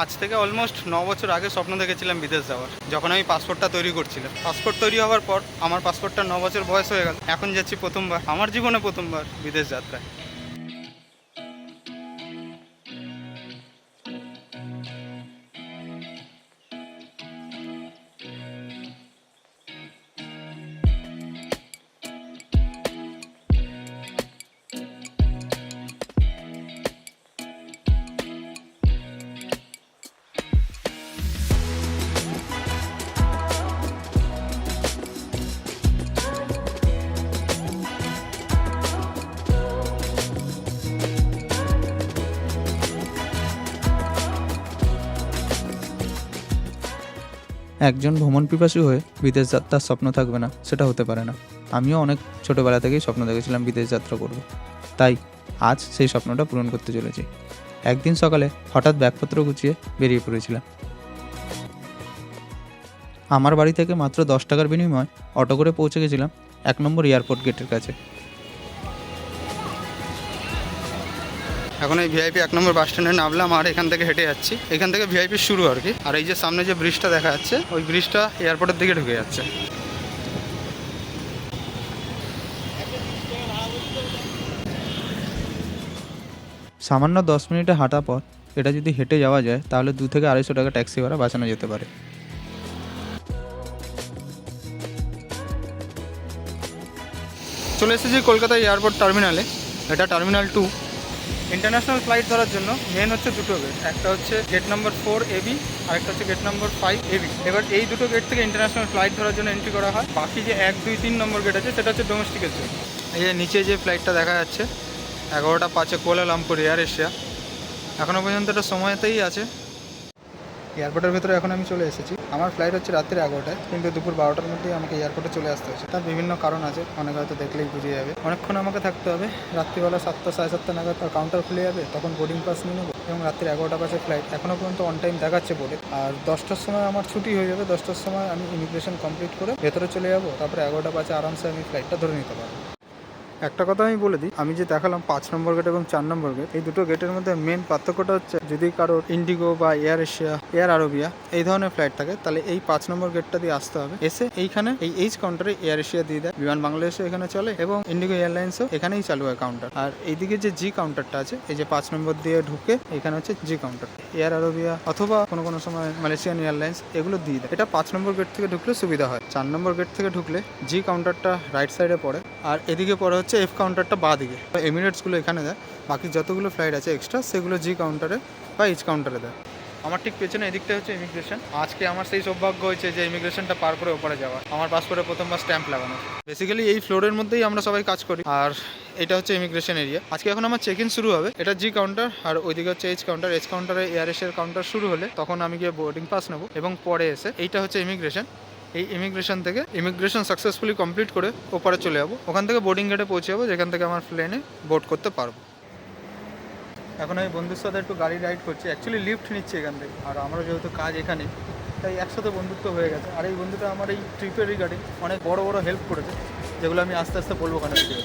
আজ থেকে অলমোস্ট 9 বছর আগে স্বপ্ন দেখেছিলাম বিদেশ যাওয়ার, যখন আমি পাসপোর্টটা তৈরি করছিলাম। পাসপোর্ট তৈরি হওয়ার পর আমার পাসপোর্টটা 9 বছর বয়স হয়ে গেল। এখন যাচ্ছি প্রথমবার, আমার জীবনে প্রথমবার বিদেশ যাত্রায়। একজন ভ্রমণ পিপাসু হয়ে বিদেশ যাত্রার স্বপ্ন থাকবে না, সেটা হতে পারে না। আমিও অনেক ছোটোবেলা থেকেই স্বপ্ন দেখেছিলাম বিদেশ যাত্রা করব, তাই আজ সেই স্বপ্নটা পূরণ করতে চলেছি। একদিন সকালে হঠাৎ ব্যাগপত্র গুছিয়ে বেরিয়ে পড়েছিলাম। আমার বাড়ি থেকে মাত্র 10 টাকার বিনিময়ে অটো করে পৌঁছে গেছিলাম 1 নম্বর এয়ারপোর্ট গেটের কাছে। এখন এই ভিআইপি 1 নম্বর বাস স্ট্যান্ডে নামলাম আর এখান থেকে হেঁটে যাচ্ছি। এখান থেকে ভিআইপি শুরু আর কি। আর এই যে সামনে যে ব্রিজটা দেখা যাচ্ছে, ওই ব্রিজটা এয়ারপোর্টের দিকে ঢুকে যাচ্ছে। সামান্য 10 মিনিটে হাঁটা পর এটা যদি হেঁটে যাওয়া যায় তাহলে 2 থেকে 250 টাকা ট্যাক্সি ভাড়া বাঁচানো যেতে পারে। চলে এসেছি কলকাতা এয়ারপোর্ট টার্মিনালে। এটা টার্মিনাল 2। ইন্টারন্যাশনাল ফ্লাইট ধরার জন্য মেন হচ্ছে দুটো গেট, একটা হচ্ছে গেট নাম্বার 4 AB আর একটা হচ্ছে গেট নাম্বার 5 AB। এবার এই দুটো গেট থেকে ইন্টারন্যাশনাল ফ্লাইট ধরার জন্য এন্ট্রি করা হয়। বাকি যে 1, 2, 3 নম্বর গেট আছে সেটা হচ্ছে ডোমেস্টিকের জন্য। এই যে নিচে যে ফ্লাইটটা দেখা যাচ্ছে 11টা 5-এ কুয়ালালামপুর এয়ার এশিয়া। এখনও পর্যন্ত এটা সময়তেই আছে। এয়ারপোর্টের ভেতরে এখন আমি চলে এসেছি। আমার ফ্লাইট হচ্ছে রাত্রি 11টায়, কিন্তু দুপুর 12টার মধ্যেই আমাকে এয়ারপোর্টে চলে আসতে হয়েছে। তার বিভিন্ন কারণ আছে, অনেক হয়তো দেখলেই বুঝে যাবে। অনেকক্ষণ আমাকে থাকতে হবে। রাত্রিবেলা 7টা 7:30 নাগাদ কাউন্টার খুলে যাবে, তখন বোর্ডিং পাস নিয়ে নেবো। এবং রাত্রি 11টা 5-এ ফ্লাইট এখনও পর্যন্ত অন টাইম দেখাচ্ছে বলে। আর 10টার সময় আমার ছুটি হয়ে যাবে। 10টার সময় আমি ইমিগ্রেশন কমপ্লিট করে ভেতরে চলে যাবো। তারপরে 11টা 5-এ আরামসে আমি ফ্লাইটটা ধরে নিতে পারবো। একটা কথা আমি বলে দিই, আমি যে দেখালাম 5 নম্বর গেট এবং 4 নম্বর গেট, এই দুটো গেটের মধ্যে মেন পার্থক্যটা হচ্ছে যদি কারোর ইন্ডিগো বা এয়ার এশিয়া, এয়ার আরবিয়া এই ধরনের ফ্লাইট থাকে, তাহলে এই 5 নম্বর গেটটা দিয়ে আসতে হবে। এসে এইখানে এই এইচ কাউন্টারে এয়ার এশিয়া দিয়ে দেয়। বিমান বাংলাদেশও এখানে চলে এবং ইন্ডিগো এয়ারলাইন্সও এখানেই চালু হয় কাউন্টার। আর এইদিকে যে জি কাউন্টারটা আছে, এই যে 5 নম্বর দিয়ে ঢুকে এখানে হচ্ছে জি কাউন্টার। এয়ার আরবিয়া অথবা কোনো সময় মালয়েশিয়ান এয়ারলাইন্স এগুলো দিয়ে দেয়। এটা 5 নম্বর গেট থেকে ঢুকলে সুবিধা হয়। 4 নম্বর গেট থেকে ঢুকলে জি কাউন্টারটা রাইট সাইডে পড়ে, আর এদিকে পড়ে হচ্ছে এফ কাউন্টারটা বাঁ দিকে। এমিরেটসগুলো এখানে দেয়, বাকি যতগুলো ফ্লাইট আছে এক্সট্রা সেগুলো জি কাউন্টারে বা এইচ কাউন্টারে দেয়। আমার ঠিক পেছনে এদিকটা হচ্ছে ইমিগ্রেশন। আজকে আমার সেই সৌভাগ্য হয়েছে যে ইমিগ্রেশনটা পার করে ওপরে যাওয়া। আমার পাসপোর্টে প্রথমবার স্ট্যাম্প লাগানো। বেসিক্যালি এই ফ্লোরের মধ্যেই আমরা সবাই কাজ করি। আর এটা হচ্ছে ইমিগ্রেশন এরিয়া। আজকে এখন আমার চেক ইন শুরু হবে। এটা জি কাউন্টার আর ওইদিকে হচ্ছে এইচ কাউন্টার। এইচ কাউন্টারে এয়ার এশিয়ার কাউন্টার শুরু হলে তখন আমি গিয়ে বোর্ডিং পাস নেবো এবং পরে এসে এইটা হচ্ছে ইমিগ্রেশন। এই ইমিগ্রেশন থেকে ইমিগ্রেশন সাকসেসফুলি কমপ্লিট করে ওপরে চলে যাবো। ওখান থেকে বোর্ডিং গেটে পৌঁছে যাবো, যেখান থেকে আমার প্লেনে বোর্ড করতে পারবো। এখন আমি বন্ধুর সাথে একটু গাড়ি রাইড করছি, অ্যাকচুয়ালি লিফট নিচ্ছি এখান থেকে। আর আমারও যেহেতু কাজ এখানে, তাই একসাথে বন্ধুত্ব হয়ে গেছে। আর এই বন্ধুটা আমার এই ট্রিপের রিগার্ডিং অনেক বড় বড় হেল্প করেছে, যেগুলো আমি আস্তে আস্তে বলবো কেন ভিডিও।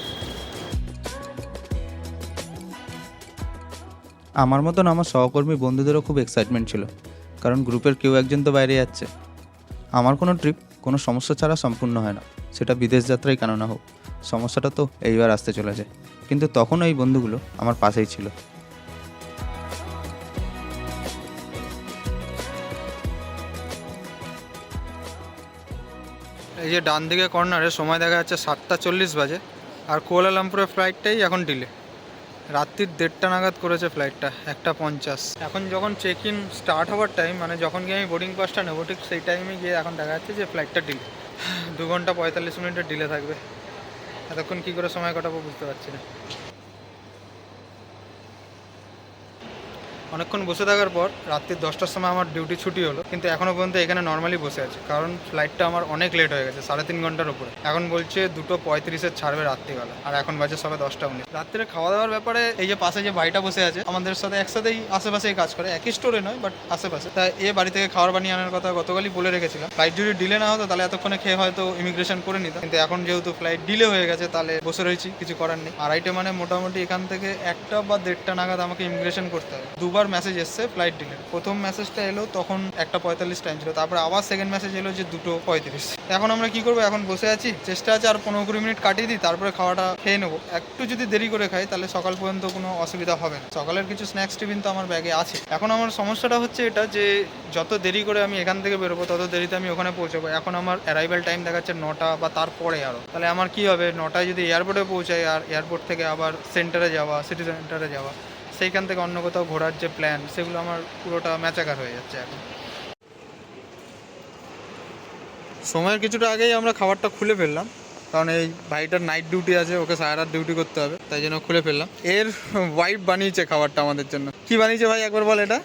আমার মতন আমার সহকর্মী বন্ধুদেরও খুব এক্সাইটমেন্ট ছিল, কারণ গ্রুপের কেউ একজন তো বাইরে যাচ্ছে। আমার কোনো ট্রিপ কোনো সমস্যা ছাড়া সম্পূর্ণ হয় না, সেটা বিদেশ যাত্রাই কেন না হোক। সমস্যাটা তো এইবার আসতে চলেছে, কিন্তু তখন এই বন্ধুগুলো আমার পাশেই ছিল। এই যে ডান দিকে কর্নারে সময় দেখা যাচ্ছে 7টা 40 বাজে। আর কুয়ালালামপুরের ফ্লাইটটাই এখন ডিলে। রাত্রির 1:30 নাগাদ করেছে ফ্লাইটটা, 1:50। এখন যখন চেক ইন স্টার্ট হওয়ার টাইম, মানে যখন গিয়ে আমি বোর্ডিং পাসটা নেবো, ঠিক সেই টাইমে গিয়ে এখন দেখা যাচ্ছে যে ফ্লাইটটা ডিলে। 2 ঘন্টা 45 মিনিটের ডিলে থাকবে। এতক্ষণ কী করে সময় কাটাবো বুঝতে পারছি না। অনেকক্ষণ বসে থাকার পর রাত্রি 10টার সময় আমার ডিউটি ছুটি হলো, কিন্তু এখনও পর্যন্ত এখানে নর্মালি বসে আছে, কারণ ফ্লাইটটা আমার অনেক লেট হয়ে গেছে, 3.5 ঘন্টার উপরে। এখন বলছে 2:35 ছাড়বে রাত্রিবেলা, আর এখন বাজে সবে 10টা 19। রাত্রে খাওয়া দাওয়ার ব্যাপারে এই যে পাশে যে ভাইটা বসে আছে আমাদের সাথে একসাথেই আশেপাশেই কাজ করে, একই স্টোরে নয় বাট আশেপাশে, তাই এ বাড়ি থেকে খাবার বানিয়ে আনার কথা গতকালই বলে রেখেছিলাম। ফ্লাইট যদি ডিলে না হতো তাহলে এতক্ষণে খেয়ে হয়তো ইমিগ্রেশন করে নিতাম, কিন্তু এখন যেহেতু ফ্লাইট ডিলে হয়ে গেছে তাহলে বসে রয়েছি, কিছু করার নেই। 2:30 মানে মোটামুটি এখান থেকে 1টা বা 1:30 নাগাদ আমাকে ইমিগ্রেশন করতে হবে। দুবার দুবার মেসেজ এসছে ফ্লাইট ডিলে। প্রথম মেসেজটা এলো তখন 1:45 টাইম ছিল, তারপরে আবার সেকেন্ড মেসেজ এলো যে 2:35। এখন আমরা কি করবো, এখন বসে আছি, চেষ্টা আছে আর 15-20 মিনিট কাটিয়ে দিই, তারপরে খাওয়াটা খেয়ে নেবো। একটু যদি দেরি করে খাই তাহলে সকাল পর্যন্ত কোনো অসুবিধা হবে না। সকালের কিছু স্ন্যাক্স টিফিন তো আমার ব্যাগে আছে। এখন আমার সমস্যাটা হচ্ছে এটা যে যত দেরি করে আমি এখান থেকে বেরোবো তত দেরিতে আমি ওখানে পৌঁছাবো। এখন আমার অ্যারাইভাল টাইম দেখাচ্ছে 9টা বা তারপরে আরও, তাহলে আমার কি হবে, 9টায় যদি এয়ারপোর্টে পৌঁছাই আর এয়ারপোর্ট থেকে আবার সেন্টারে যাওয়া, সিটি সেন্টারে যাওয়া, সেইখান থেকে অন্য কোথাও ঘোরার যে প্ল্যান সেগুলো আমার পুরোটা ম্যাচাকার হয়ে যাচ্ছে। এখন সময়ের কিছুটা আগেই আমরা খাবারটা খুলে ফেললাম, কারণ এই ভাইটার নাইট ডিউটি আছে, ওকে সারা রাত ডিউটি করতে হবে, তাই জন্য খুলে ফেললাম। এর ওয়াইফ বানিয়েছে খাবারটা আমাদের জন্য। কি বানিয়েছে ভাই একবার বল? এটা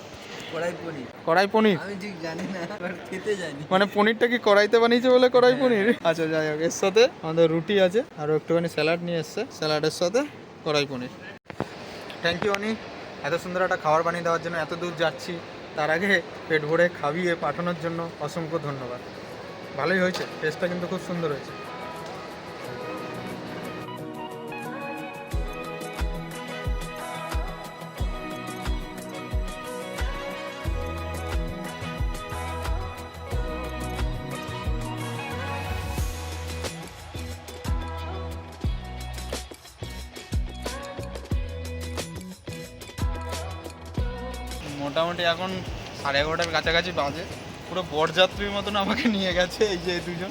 কড়াই পনির। আমি ঠিক জানি না, খেতে জানি। মানে পনিরটা কি কড়াইতে বানিয়েছে বলে কড়াই পনির? আচ্ছা যাই হোক, এর সাথে আমাদের রুটি আছে আর একটুখানি স্যালাড নিয়ে এসছে, স্যালাডের সাথে কড়াই পনির। থ্যাংক ইউ অনি, এত সুন্দর একটা খাবার বানিয়ে দেওয়ার জন্য। এত দূর যাচ্ছি, তার আগে পেট ভরে খাইয়ে পাঠানোর জন্য অসংখ্য ধন্যবাদ। ভালোই হয়েছে, টেস্টটা কিন্তু খুব সুন্দর হয়েছে। মোটামুটি এখন 11:30 কাছাকাছি বাজে। পুরো বরযাত্রীর মতন আমাকে নিয়ে গেছে এই যে দুজন।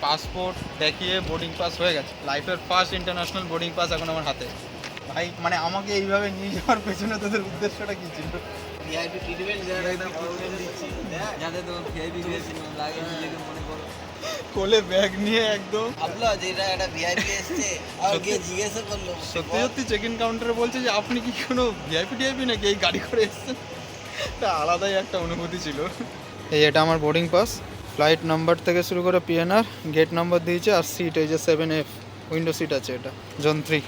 পাসপোর্ট দেখিয়ে বোর্ডিং পাস হয়ে গেছে, লাইফের ফার্স্ট ইন্টারন্যাশনাল বোর্ডিং পাস এখন আমার হাতে। ভাই মানে আমাকে এইভাবে নিয়ে যাওয়ার পেছনে তোদের উদ্দেশ্যটা কী ছিল? ভিআইপি ট্রিটমেন্ট দিচ্ছি যাতে তোমার ভিআইপি লাগে নিজেকে মনে করো। কোলে ব্যাগ নিয়ে একদম ভাবলো যে এটা একটা ভিআইপি এসছে, আর গিয়ে জিজ্ঞাসা করলো। সত্যি সত্যি চেক ইন কাউন্টারে বলছে যে আপনি কি কোনো ভিআইপি নাকি এই গাড়ি করে এসছেন। এটা আলাদাই একটা অনুভূতি ছিল। এই এটা আমার বোর্ডিং পাস, ফ্লাইট নাম্বার থেকে শুরু করে পিএনআর, গেট নাম্বার দিয়েছে আর সিট এই যে 7F উইন্ডো সিট আছে, এটা জোন 3।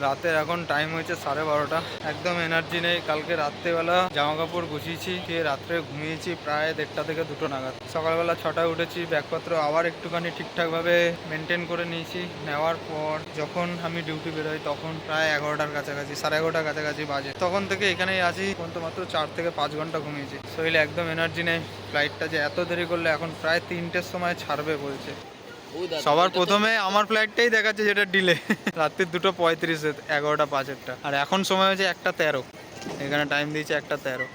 রাতের এখন টাইম হয়েছে 12:30। একদম এনার্জি নেই। কালকে রাত্রেবেলা জামা কাপড় গুছিয়েছি, গিয়ে রাত্রে ঘুমিয়েছি প্রায় 1:30 থেকে 2টো নাগাদ। সকালবেলা 6টায় উঠেছি, ব্যাগপত্র আবার একটুখানি ঠিকঠাকভাবে মেনটেন করে নিয়েছি। নেওয়ার পর যখন আমি ডিউটি বেরোই তখন প্রায় 11টার কাছাকাছি, 11:30টার কাছাকাছি বাজে। তখন থেকে এখানেই আছি, পর্যন্ত মাত্র 4 থেকে 5 ঘন্টা ঘুমিয়েছি। শরীরে একদম এনার্জি নেই। ফ্লাইটটা যে এত দেরি করলে এখন প্রায় 3টের সময় ছাড়বে বলছে। সবার প্রথমে আমার ফ্লাইটটাই দেখাচ্ছে যেটা ডিলে, রাত্রির 2:35, 11:05। আর এখন সময় হয়েছে 1:13, এখানে টাইম দিয়েছে 1:13।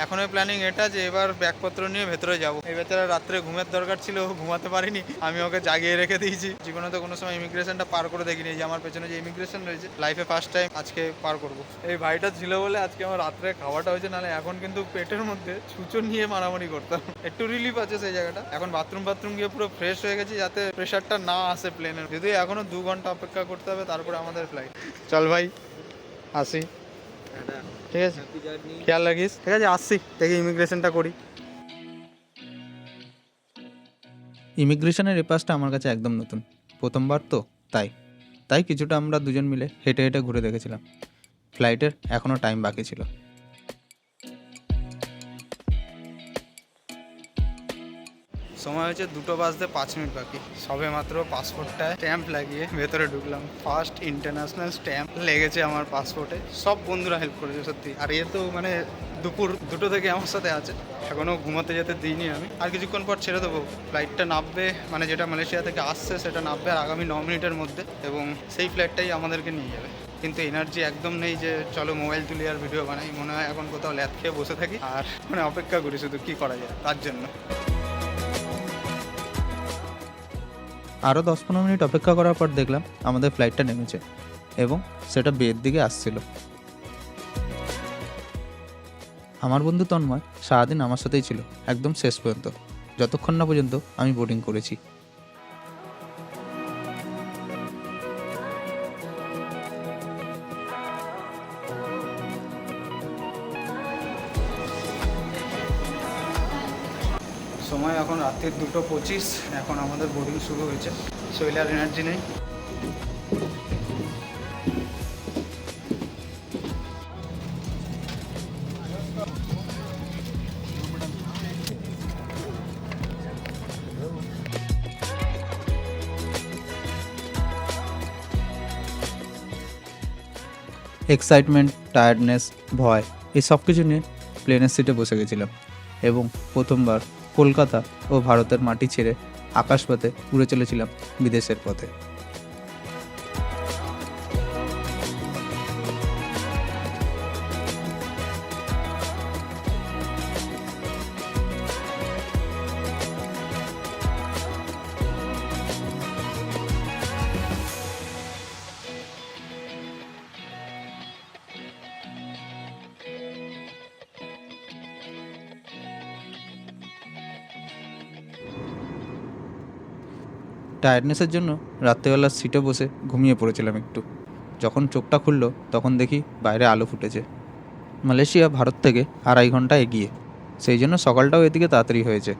এখন প্ল্যানিং এটা যে এবার ব্যাগপত্র নিয়ে ভেতরে যাবো। এই বেচারা রাত্রে ঘুমের দরকার ছিল, ঘুমাতে পারিনি, আমি ওকে জাগিয়ে রেখে দিয়েছি। জীবনে তো কোনো সময় ইমিগ্রেশনটা পার করে দেখিনি, যে আমার পেছনে যে ইমিগ্রেশন রয়েছে, লাইফে ফার্স্ট টাইম আজকে পার করব। এই ভাইটা ছিল বলে আজকে আমার রাত্রে খাওয়াটা হয়েছে, নাহলে এখন কিন্তু পেটের মধ্যে ছুঁচো নিয়ে মারামারি করতাম। একটু রিলিফ আছে সেই জায়গাটা। এখন বাথরুম গিয়ে পুরো ফ্রেশ হয়ে গেছি যাতে প্রেশারটা না আসে প্লেনের। যদি এখনো 2 ঘন্টা অপেক্ষা করতে হবে, তারপরে আমাদের ফ্লাইট। চল ভাই আসি, ঠিক আছে, খেয়াল রাখিস, ঠিক আছে, আসছি, দেখি ইমিগ্রেশনটা করি। ইমিগ্রেশনের এই পাসটা আমার কাছে একদম নতুন, প্রথমবার তো, তাই কিছুটা আমরা দুজন মিলে হেঁটে হেঁটে ঘুরে দেখেছিলাম। ফ্লাইটের এখনও টাইম বাকি ছিল। সময় হচ্ছে 2:05 বাকি। সবে মাত্র পাসপোর্টটায় স্ট্যাম্প লাগিয়ে ভেতরে ঢুকলাম। ফার্স্ট ইন্টারন্যাশনাল স্ট্যাম্প লেগেছে আমার পাসপোর্টে। সব বন্ধুরা হেল্প করেছে সত্যি। আর এ তো মানে দুপুর 2টো থেকে আমার সাথে আছে, এখনও ঘুমাতে যেতে দিইনি আমি। আর কিছুক্ষণ পর ছেড়ে দেবো। ফ্লাইটটা নামবে, মানে যেটা মালয়েশিয়া থেকে আসছে সেটা নামবে আর আগামী 9 মিনিটের মধ্যে, এবং সেই ফ্লাইটটাই আমাদেরকে নিয়ে যাবে। কিন্তু এনার্জি একদম নেই যে চলো মোবাইল তুলি আর ভিডিও বানাই। মনে হয় এখন কোথাও ল্যাদ খেয়ে বসে থাকি আর মানে অপেক্ষা করি শুধু কী করা যায় তার জন্য। আরও 10-15 মিনিট অপেক্ষা করার পর দেখলাম আমাদের ফ্লাইটটা নেমেছে এবং সেটা বের দিকে আসছিল। আমার বন্ধু তন্ময় সারাদিন আমার সাথেই ছিল একদম শেষ পর্যন্ত, যতক্ষণ না পর্যন্ত আমি বোর্ডিং করেছি। সময় এখন রাত্রির 2:25, এখন আমাদের বোর্ডিং শুরু হয়েছে। শরীরে আর এনার্জি নেই। এক্সাইটমেন্ট, টায়ার্ডনেস, ভয় এই সব কিছু নিয়ে প্লেনের সিটে বসে গেছিলাম এবং প্রথমবার কলকাতা ও ভারতের মাটি ছেড়ে আকাশপথে উড়ে চলেছিলাম বিদেশের পথে। টায়ার্ডনেসের জন্য রাত্রেবেলার সিটে বসে ঘুমিয়ে পড়েছিলাম একটু। যখন চোখটা খুললো তখন দেখি বাইরে আলো ফুটেছে। মালয়েশিয়া ভারত থেকে 2.5 ঘন্টা এগিয়ে, সেই জন্য সকালটাও এদিকে তাড়াতাড়ি হয়েছে।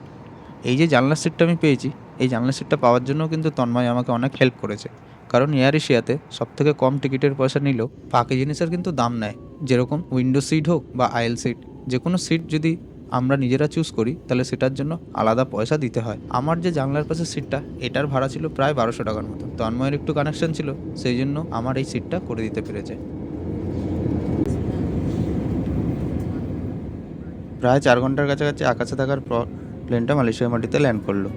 এই যে জানলার সিটটা আমি পেয়েছি, এই জানলার সিটটা পাওয়ার জন্য কিন্তু তন্ময় আমাকে অনেক হেল্প করেছে। কারণ এয়ার এশিয়াতে সবথেকে কম টিকিটের পয়সা নিলেও বাকি জিনিসের কিন্তু দাম নেয়। যেরকম উইন্ডো সিট হোক বা আয়েল সিট, যে কোনো সিট যদি আমরা নিজেরা চুজ করি তাহলে সেটার জন্য আলাদা পয়সা দিতে হয়। আমার যে জানলার পাশে সিটটা, এটার ভাড়া ছিল প্রায় 1200 টাকার মতো। তন্ময়ের একটু কানেকশন ছিল, সেই জন্য আমার এই সিটটা করে দিতে পেরেছে। প্রায় 4 ঘন্টার কাছাকাছি আকাশে থাকার পর প্লেনটা মালয়েশিয়া মাটিতে ল্যান্ড করলো।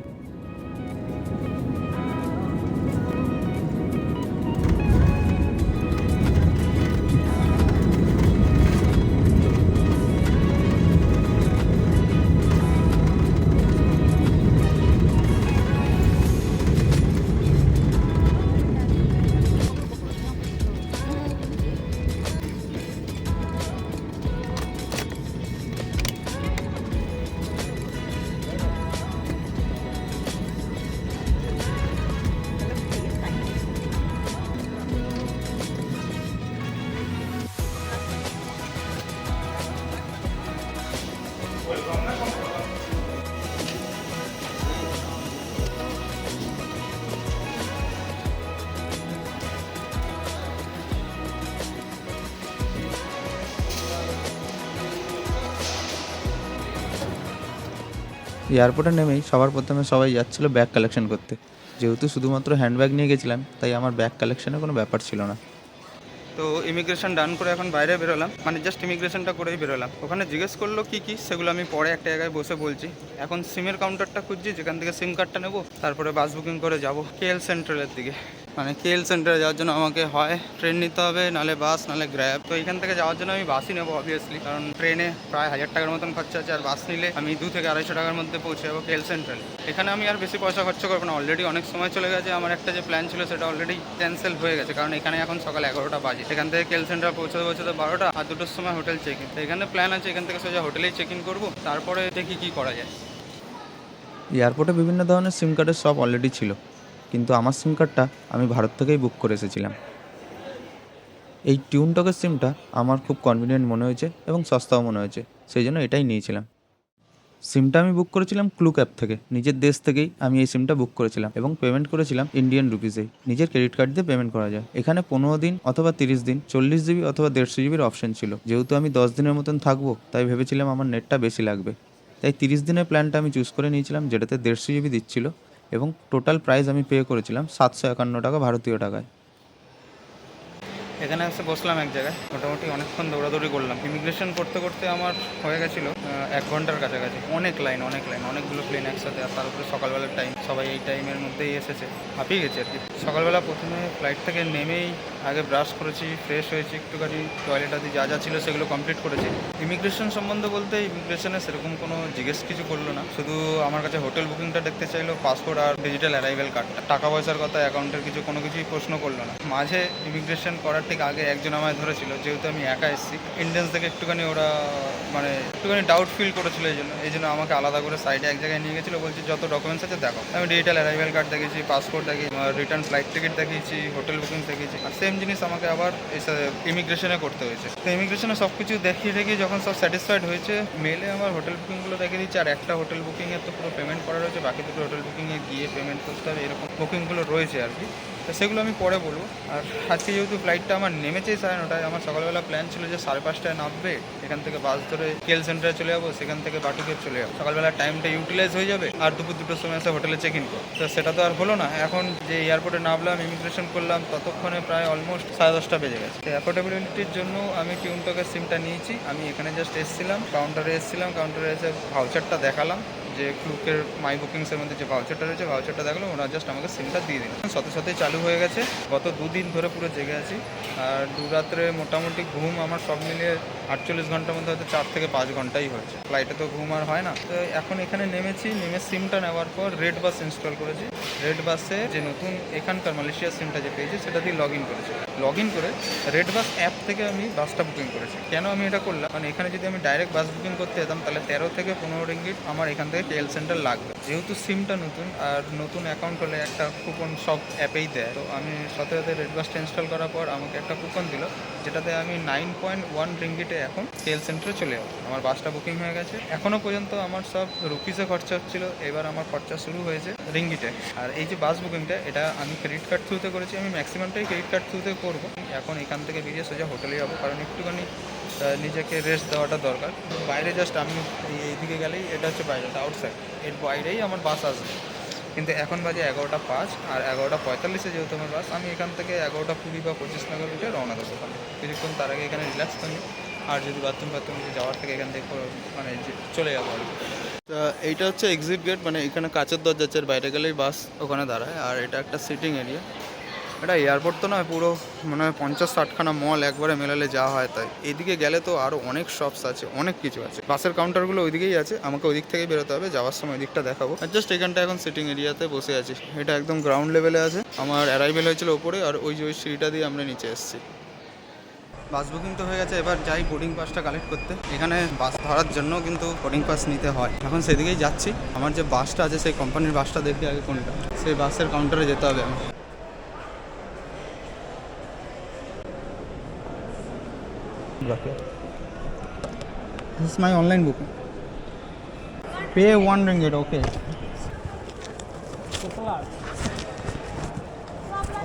এয়ারপোর্টে নেমেই সবার প্রথমে সবাই যাচ্ছিল ব্যাগ কালেকশন করতে। যেহেতু শুধুমাত্র হ্যান্ডব্যাগ নিয়ে গেছিলাম, তাই আমার ব্যাগ কালেকশনের কোনো ব্যাপার ছিল না। তো ইমিগ্রেশন ডান করে এখন বাইরে বেরোলাম, মানে জাস্ট ইমিগ্রেশনটা করেই বেরোলাম। ওখানে জিজ্ঞেস করলো কী কী, সেগুলো আমি পরে একটা জায়গায় বসে বলছি। এখন সিমের কাউন্টারটা খুঁজছি, যেখান থেকে সিম কার্ডটা নেবো, তারপরে বাস বুকিং করে যাব কেএল সেন্ট্রালের দিকে। মানে কেএল সেন্টারে যাওয়ার জন্য আমাকে হয় ট্রেন নিতে হবে, নালে বাস, নালে গ্র্যাব। তো এখান থেকে যাওয়ার জন্য আমি বাসই নেবো অবভিয়াসলি, কারণ ট্রেনে প্রায় 1000 টাকার মতন খরচা আছে, আর বাস নিলে আমি 2 থেকে 250 টাকার মধ্যে পৌঁছে যাবো কেএল সেন্ট্রাল। এখানে আমি আর বেশি পয়সা খরচা করবো না, অলরেডি অনেক সময় চলে গেছে। আমার একটা যে প্ল্যান ছিল সেটা অলরেডি ক্যান্সেল হয়ে গেছে, কারণ এখানে এখন সকাল 11টা বাজে। এখান থেকে কেএল সেন্টার পৌঁছাতে 12টা, আর 2টোর সময় হোটেল চেক ইন। তো এখানে প্ল্যান আছে এখান থেকে সোজা হোটেলেই চেক ইন করবো, তারপরে দেখি কী করা যায়। এয়ারপোর্টে বিভিন্ন ধরনের সিম কার্ডের শপ অলরেডি ছিল, কিন্তু আমার সিম কার্ডটা আমি ভারত থেকেই বুক করে এসেছিলাম। এই টিউনটকের সিমটা আমার খুব কনভিনিয়েন্ট মনে হয়েছে এবং সস্তাও মনে হয়েছে, সেই জন্য এটাই নিয়েছিলাম। সিমটা আমি বুক করেছিলাম ক্লুক অ্যাপ থেকে। নিজের দেশ থেকেই আমি এই সিমটা বুক করেছিলাম এবং পেমেন্ট করেছিলাম ইন্ডিয়ান রুপিসেই। নিজের ক্রেডিট কার্ড দিয়ে পেমেন্ট করা যায়। এখানে 15 দিন অথবা 30 দিন, 40 জিবি অথবা 150 জিবির অপশন ছিল। যেহেতু আমি 10 দিনের মতন থাকবো, তাই ভেবেছিলাম আমার নেটটা বেশি লাগবে, তাই 30 দিনের প্ল্যানটা আমি চুজ করে নিয়েছিলাম, যেটাতে 150 জিবি দিচ্ছিল এবং টোটাল প্রাইস আমি পে করেছিলাম 751 টাকা ভারতীয় টাকায়। এখানে এসে বসলাম এক জায়গায়, মোটামুটি অনেকক্ষণ দৌড়াদৌড়ি করলাম। ইমিগ্রেশন করতে করতে আমার হয়ে গেছিলো 1 ঘন্টার কাছাকাছি। অনেক লাইন, অনেকগুলো প্লেন একসাথে, আর তার উপরে সকালবেলার টাইম, সবাই এই টাইমের মধ্যেই এসেছে। হাঁপিয়ে গেছে আর কি। সকালবেলা প্রথমে ফ্লাইট থেকে নেমেই আগে ব্রাশ করেছি, ফ্রেশ হয়েছি, একটুখানি টয়লেট আদি যা যা ছিল সেগুলো কমপ্লিট করেছি। ইমিগ্রেশন সম্বন্ধে বলতে ইমিগ্রেশনে সেরকম কোনো জিজ্ঞেস কিছু করলো না, শুধু আমার কাছে হোটেল বুকিংটা দেখতে চাইলো, পাসপোর্ট আর ডিজিটাল অ্যারাইভেল কার্ডটা। টাকা পয়সার কথা, অ্যাকাউন্টের কোনো কিছুই প্রশ্ন করলো না। মাঝে ইমিগ্রেশন করার ঠিক আগে একজন আমায় ধরেছিল, যেহেতু আমি একা এসেছি। ইন্ডিয়ান্স থেকে একটুখানি ওরা মানে একটুখানি ডাউট ফিল করেছিল, এই জন্য আমাকে আলাদা করে সাইডে এক জায়গায় নিয়ে গেছিলো। বলছি যত ডকুমেন্টস আছে দেখো। আমি ডিজিটাল অ্যারাইভেল কার্ড দেখিয়েছি, পাসপোর্ট দেখিয়েছি, রিটার্ন ফ্লাইট টিকিট দেখিয়েছি, হোটেল বুকিং দেখিয়েছি। আর সেম জিনিস আমাকে আবার ইমিগ্রেশনে করতে হয়েছে। তো ইমিগ্রেশনে সব কিছু দেখিয়ে যখন সব স্যাটিসফাইড হয়েছে, মেলে আমার হোটেল বুকিংগুলো দেখিয়ে দিচ্ছে। আর একটা হোটেল বুকিংয়ের তো পুরো পেমেন্ট করা রয়েছে, বাকি দুটো হোটেল বুকিংয়ে গিয়ে পেমেন্ট করতে হবে, এরকম বুকিংগুলো রয়েছে আর কি। তো সেগুলো আমি পরে বলবো। আর আজকে যেহেতু ফ্লাইটটা আমার নেমেছে 9:30, আমার সকালবেলা প্ল্যান ছিল যে 5:30 নামবে, এখান থেকে বাস ধরে কেএল সেন্টারে চলে যাবো, সেখান থেকে বাটুকে চলে যাবো, সকালবেলা টাইমটা ইউটিলাইজ হয়ে যাবে আর দুপুর 2টোর সময় এসে হোটেলে চেক ইন করো। তো সেটা তো আর হলো না। এখন যে এয়ারপোর্টে নামলাম, ইমিগ্রেশন করলাম, ততক্ষণে প্রায় অলমোস্ট 10:30 বেজে গেছে। তো অ্যাফোর্ডেবিলিটির জন্য আমি টিউনটকের সিমটা নিয়েছি। আমি এখানে জাস্ট এসেছিলাম, কাউন্টারে এসে ভাউচারটা দেখালাম, যে ক্লুকের মাই বুকিংসের মধ্যে যে ভাউচারটা রয়েছে, ভাউচারটা দেখলো, ওরা জাস্ট আমাকে সিমটা দিয়ে দিল। সাথে সাথেই চালু হয়ে গেছে। গত 2 দিন ধরে পুরো জেগে আছি। আর 2 রাত্রে মোটামুটি ঘুম আমার সব মিলিয়ে 48 ঘন্টার মধ্যে হয়তো 4 থেকে 5 ঘন্টাই হয়েছে। ফ্লাইটে তো ঘুম আর হয় না। তো এখন এখানে নেমে সিমটা নেওয়ার পর রেড বাস ইনস্টল করেছি। রেড বাসে যে নতুন এখানকার মালয়েশিয়ার সিমটা যে পেয়েছি সেটা দিয়ে লগ ইন করে রেড বাস অ্যাপ থেকে আমি বাসটা বুকিং করেছি। কেন আমি এটা করলাম, মানে এখানে যদি আমি ডাইরেক্ট বাস বুকিং করতে যেতাম তাহলে 13 থেকে 15 রিঙ্গিট আমার এখান থেকে কেএল সেন্টার লাগবে। যেহেতু সিমটা নতুন আর নতুন অ্যাকাউন্ট হলে একটা কুপন সব অ্যাপেই দেয়, তো আমি সাথে রেড বাসটা ইনস্টল করার পর আমাকে একটা কুপন দিল, যেটাতে আমি 9.1 রিঙ্গিটে এখন কেএল সেন্টারে চলে যাবো। আমার বাসটা বুকিং হয়ে গেছে। এখনও পর্যন্ত আমার সব রুপিসে খরচা হচ্ছিল, এবার আমার খরচা শুরু হয়েছে রিঙ্গিটে। আর এই যে বাস বুকিংটা, এটা আমি ক্রেডিট কার্ড থ্রুতে করেছি। আমি ম্যাক্সিমামটাই ক্রেডিট কার্ড থ্রুতে করবো। এখন এখান থেকে বেরিয়ে সোজা হোটেলে যাবো, কারণ একটুখানি নিজেকে রেস্ট দেওয়াটা দরকার। বাইরে জাস্ট আমি এইদিকে গেলেই, এটা হচ্ছে বাইরে আউটসাইড, এর বাইরেই আমার বাস আসবে। কিন্তু এখন বাজে 11:05 আর 11:45 যেহেতু আমার বাস, আমি এখান থেকে 11:20 বা 25 নাগাদ উঠে রওনা দেবো ওখানে। কিছুক্ষণ তার আগে এখানে রিল্যাক্স করি, আর যদি বাথরুম যাওয়ার থেকে এখান থেকে মানে চলে যাবো আর কি। তা এইটা হচ্ছে এক্সিট গেট, মানে এখানে কাঁচের দরজা আছে, বাইরে গেলেই বাস ওখানে দাঁড়ায়। আর এটা একটা সিটিং এরিয়া। এটা এয়ারপোর্ট তো নয়, পুরো মানে 50-60খানা মল একবারে মেলালে যা হয় তাই। এদিকে গেলে তো আরও অনেক শপস আছে, অনেক কিছু আছে। বাসের কাউন্টারগুলো ওইদিকেই আছে, আমাকে ওই দিক থেকেই বেরোতে হবে। যাওয়ার সময় ওই দিকটা দেখাবো। আর জাস্ট এখানটা এখন সিটিং এরিয়াতে বসে আছি। এটা একদম গ্রাউন্ড লেভেলে আছে। আমার অ্যারাইভেল হয়েছিল ওপরে, আর ওই সিঁড়িটা দিয়ে আমরা নিচে এসেছি। বাস বুকিং তো হয়ে গেছে, এবার যাই বোর্ডিং পাসটা কালেক্ট করতে। এখানে বাস ধরার জন্য কিন্তু বোর্ডিং পাস নিতে হয়। এখন সেদিকেই যাচ্ছি। আমার যে বাসটা আছে সেই কোম্পানির বাসটা দেখি আগে কোনটা, সেই বাসের কাউন্টারে যেতে হবে আমার। This is my online booking. Pay 1 ringgit, okay.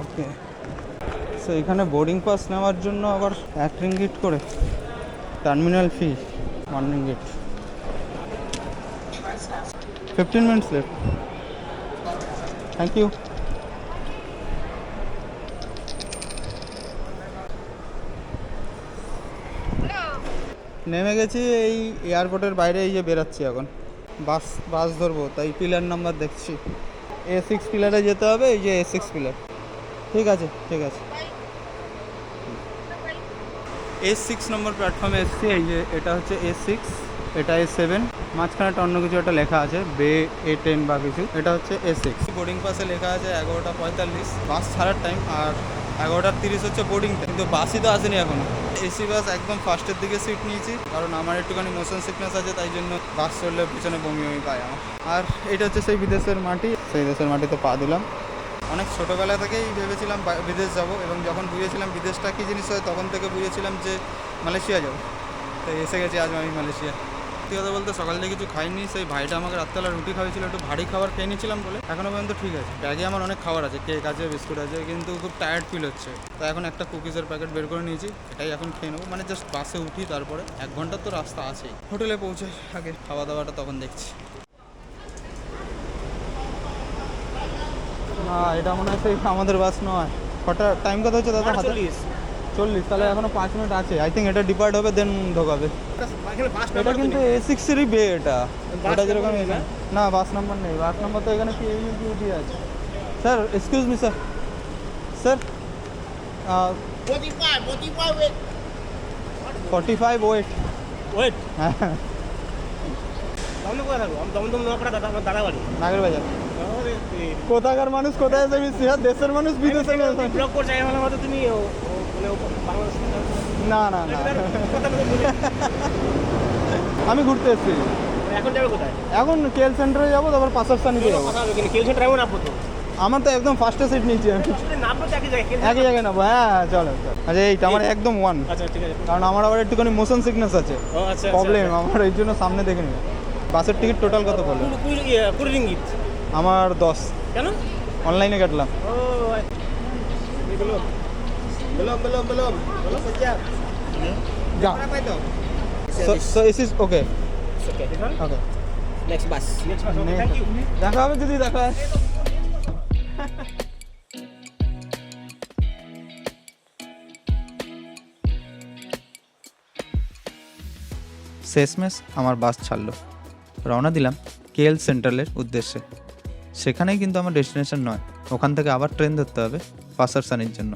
Okay. So এখানে বোর্ডিং পাস নেওয়ার জন্য আবার 1 রিঙ্গিট করে terminal fee 1 ringgit. 15 minutes left. Thank you. নেমে গেছি এই এয়ারপোর্টের বাইরে, এই যে বেরাচ্ছি এখন। বাস ধরবো, তাই পিলার নাম্বার দেখছি। A6 পিলারে যেতে হবে, এই যে A6 পিলার। ঠিক আছে। A6 নম্বর প্ল্যাটফর্মে এসেছি। এই যে এটা হচ্ছে A6, এটা A7, মাঝখানেটা অন্য কিছু একটা লেখা আছে, বে A10 বা কিছু। এটা হচ্ছে A6। বোর্ডিং পাসে লেখা আছে 11:45 বাস ছাড়ার টাইম, আর 11:30 হচ্ছে বোর্ডিং টাইম। কিন্তু বাসই তো আসেনি এখনো। এসি বাস একদম ফার্স্টের দিকে সিট নিয়েছি, কারণ আমার একটুখানি মোশন সিকনেস আছে, তাই জন্য বাস চললে পিছনে বমি পায় আমার। আর এটা হচ্ছে সেই বিদেশের মাটি, সেই দেশের মাটিতে পা দিলাম। অনেক ছোটোবেলা থেকেই ভেবেছিলাম বিদেশ যাব, এবং যখন বুঝেছিলাম বিদেশটা কী জিনিস হয়, তখন থেকে বুঝেছিলাম যে মালয়েশিয়া যাব। তাই এসে গেছি আজ আমি মালয়েশিয়া। সত্যি কথা বলতে সকাল থেকে কিছু খাইনি। সেই ভাইটা আমাকে রাত্রেবেলা রুটি খাওয়াইছিল, একটু ভারী খাবার খেয়ে নিয়েছিলাম বলে এখনও পর্যন্ত ঠিক আছে। ব্যাগে আমার অনেক খাবার আছে, কেক আছে, বিস্কুট আছে, কিন্তু খুব টায়ার্ড ফিল হচ্ছে। তো এখন একটা কুকিজের প্যাকেট বের করে নিয়েছি, এটাই এখন খেয়ে নেবো। মানে জাস্ট বাসে উঠি, তারপরে 1 ঘন্টার তো রাস্তা আছেই। হোটেলে পৌঁছাই, আগে খাওয়া দাওয়াটা তখন দেখছি। না, এটা মনে হয় সেই আমাদের বাস নয়। কটা টাইম কত হচ্ছে দাদা? 40, তাহলে এখনো 5 মিনিট আছে। আই থিঙ্ক এটা ডিপার্ট হবে, দেন ঢোকাবে। এটা কিন্তু A6-এরই বে। এটা যেরকম এখানে না বাস নাম্বার নেই। বাস নাম্বার তো এখানে কি ইউটি আছে। Sir excuse me sir, 45 wait. হ্যাঁ, নাগের বাজার। কোথাকার মানুষ কোথায় যাবি? দেশের মানুষ বিদেশে না। আমি ঘুরতে এসেছি। এখন কেএল সেন্টারে যাবো, তারপর পাশাস্তানিতে যাবো। আমার তো একদম ফার্স্টে সিট নিয়েছি আমি। একই জায়গায় নাবো। হ্যাঁ চলো। আচ্ছা এইটা আমার একদম 1, কারণ আমার আবার একটুখানি মোশন সিকনেস আছে, প্রবলেম আমার, এই জন্য সামনে দেখে নিই। বাসের টিকিট টোটাল কত বলো? আমার 10। কেন? অনলাইনে কাটলাম। Belum sejam. Yeah. Berapa itu? So this is okay. Okay. Okay. Next bus. Thank you. দেখা হবে যদি দেখা হয়। শেষমেশ আমার বাস ছাড়লো, রওনা দিলাম কেএল সেন্ট্রালের উদ্দেশ্যে। সেখানেই কিন্তু আমার ডেস্টিনেশন নয়, ওখান থেকে আবার ট্রেন ধরতে হবে পাসারসানির জন্য।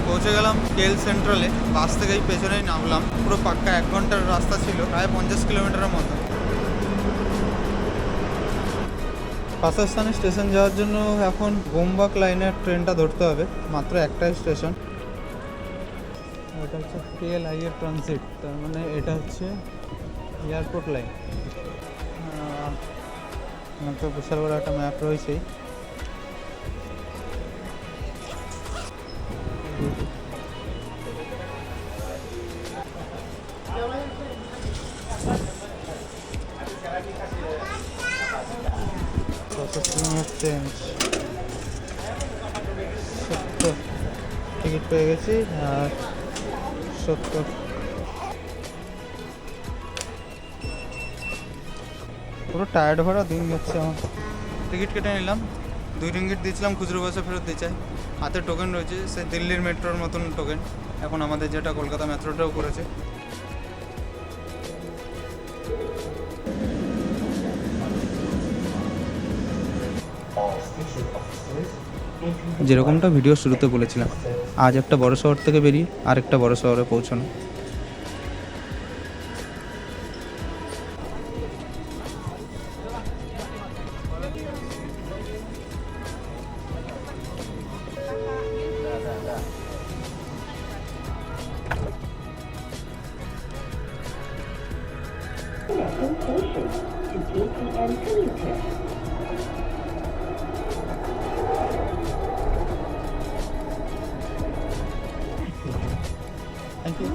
পৌঁছে গেলাম কেএল সেন্ট্রালে। বাস থেকেই পেছনেই নামলাম। পুরো পাক্কা 1 ঘন্টার রাস্তা ছিল, প্রায় 50 কিলোমিটারের মতো। পাসারসানি স্টেশন যাওয়ার জন্য এখন বোমবাক লাইনের ট্রেনটা ধরতে হবে, মাত্র একটাই স্টেশন। এটা হচ্ছে কেএলআই ট্রানজিট, তার মানে এটা হচ্ছে এয়ারপোর্ট লাইন। তো বিশাল বড় একটা ম্যাপ রয়েছেই। চেঞ্জ 70 টিকিট পেয়ে গেছি, আর 70 পুরো টায়ার্ড ভরা দিন যাচ্ছে আমার। টিকিট কেটে নিলাম, 2 রিঙ্গিট দিয়েছিলাম, খুচরো পয়সা ফেরত দিতে চাই। হাতে টোকেন রয়েছে, সে দিল্লির মেট্রোর মতন টোকেন, এখন আমাদের যেটা কলকাতা মেট্রোটাও করেছে। যেরকমটা ভিডিও শুরুতে বলেছিলাম, আজ একটা বড় শহর থেকে বেরিয়ে আরেকটা বড় শহরে পৌঁছানো। Thank you.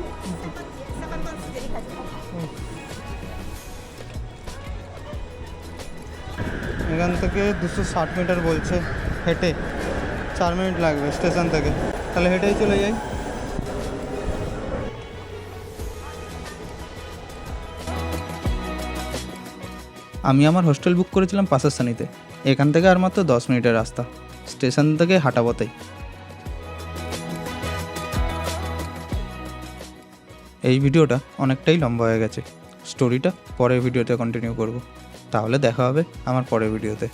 এখান থেকে 260 মিটার বলছে, হেঁটে 4 মিনিট লাগবে স্টেশন থেকে। তাহলে হেঁটেই চলে যাই। আমি আমার হোস্টেল বুক করেছিলাম পাসারসানিতে। এখান থেকে আর মাত্র 10 মিনিটের রাস্তা, স্টেশন থেকে হাঁটা পথেই। এই ভিডিওটা অনেকটাই লম্বা হয়ে গেছে, স্টোরিটা পরের ভিডিওতে কন্টিনিউ করব। তাহলে দেখা হবে আমার পরের ভিডিওতে।